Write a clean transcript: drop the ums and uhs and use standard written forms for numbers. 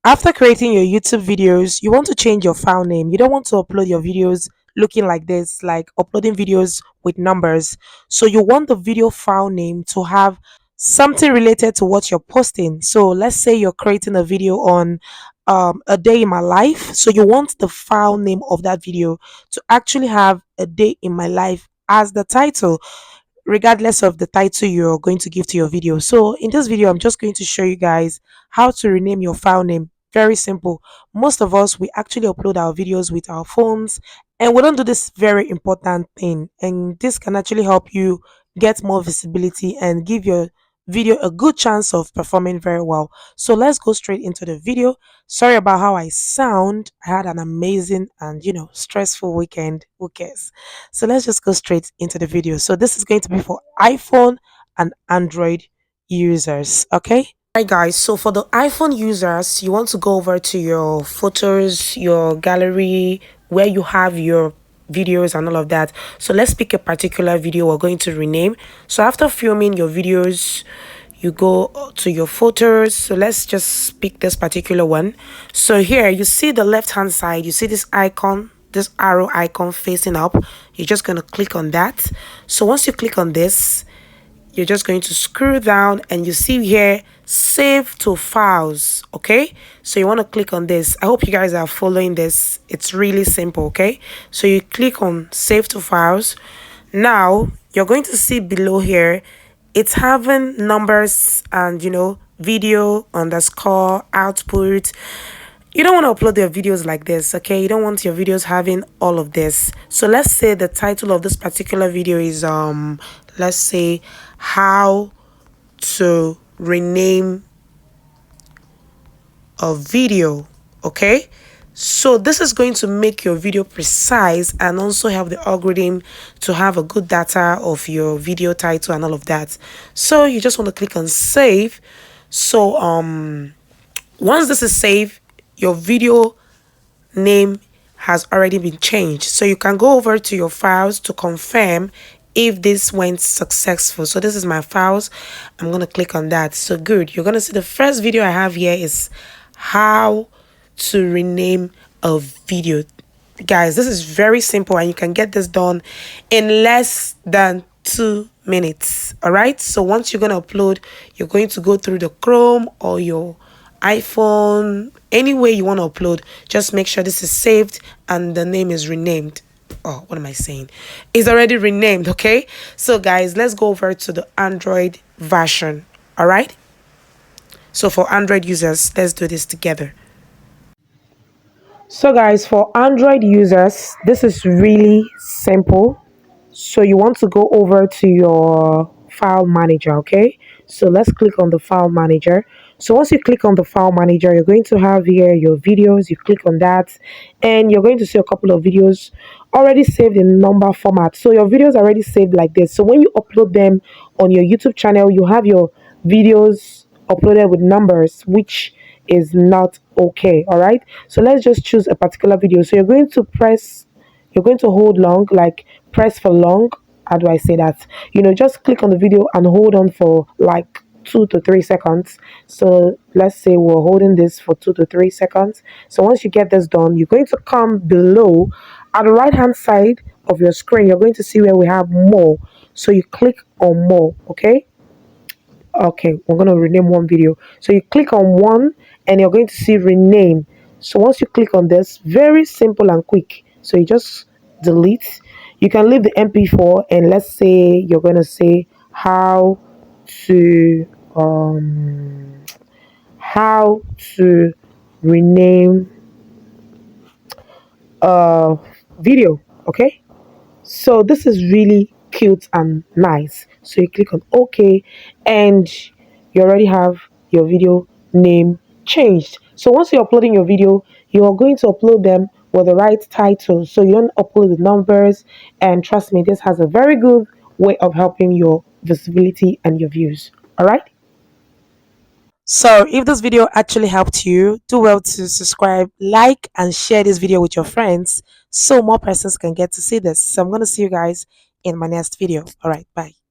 After creating your YouTube videos, you want to change your file name. You don't want to upload your videos looking like this, like uploading videos with numbers. So you want the video file name to have something related to what you're posting. So let's say you're creating a video on a day in my life. So you want the file name of that video to actually have a day in my life as the title, regardless of the title you're going to give to your video. So in this video, I'm just going to show you guys how to rename your file name. Very simple. Most of us, we actually upload our videos with our phones, and we don't do this very important thing. And this can actually help you get more visibility and give your video a good chance of performing very well. So let's go straight into the video. Sorry about how I sound. I had an amazing and stressful weekend. Who cares? So let's just go straight into the video. So this is going to be for iPhone and Android users. Okay. Hi guys, so for the iPhone users, you want to go over to your photos, your gallery, where you have your videos and all of that. So let's pick a particular video we're going to rename. So after filming your videos, you go to your photos. So let's just pick this particular one. So here you see the left hand side, you see this icon, this arrow icon facing up. You're just going to click on that. So once you click on this, you're just going to scroll down and you see here save to files. Okay, so you want to click on this. I hope you guys are following this. It's really simple. Okay, so you click on save to files. Now you're going to see below here it's having numbers and video underscore output. You don't want to upload your videos like this, okay? You don't want your videos having all of this. So let's say the title of this particular video is let's say how to rename a video. Okay, so this is going to make your video precise and also help the algorithm to have a good data of your video title and all of that. So you just want to click on save. So once this is saved, your video name has already been changed. So you can go over to your files to confirm if this went successful. So this is my files. I'm going to click on that. So good. You're going to see the first video I have here is how to rename a video. Guys, this is very simple and you can get this done in less than 2 minutes. All right. So once you're going to upload, you're going to go through the Chrome or your iPhone, any way you want to upload. Just make sure this is saved and the name is renamed. Oh, what am I saying? It's already renamed. Okay, so guys, let's go over to the Android version. All right, so for Android users, let's do this together. So guys, for Android users, this is really simple. So you want to go over to your file manager. Okay, so let's click on the file manager. So once you click on the file manager, you're going to have here your videos. You click on that and you're going to see a couple of videos already saved in number format. So your videos are already saved like this. So when you upload them on your YouTube channel, you have your videos uploaded with numbers, which is not okay. All right, so let's just choose a particular video. So you're going to hold long, like press for long. How do I say that? Just click on the video and hold on for like 2 to 3 seconds. So let's say we're holding this for 2 to 3 seconds. So once you get this done, you're going to come below at the right hand side of your screen. You're going to see where we have more. So you click on more. Okay, we're going to rename one video. So you click on one and you're going to see rename. So once you click on this, very simple and quick. So you just delete. You can leave the MP4 and let's say you're going to say how to rename a video. Okay, so this is really cute and nice. So you click on OK and you already have your video name changed. So once you're uploading your video, you are going to upload them with the right title. So you don't upload the numbers, and trust me, this has a very good way of helping your visibility and your views. All right. So if this video actually helped you, do well to subscribe, like, and share this video with your friends so more persons can get to see this. So I'm going to see you guys in my next video. All right, bye.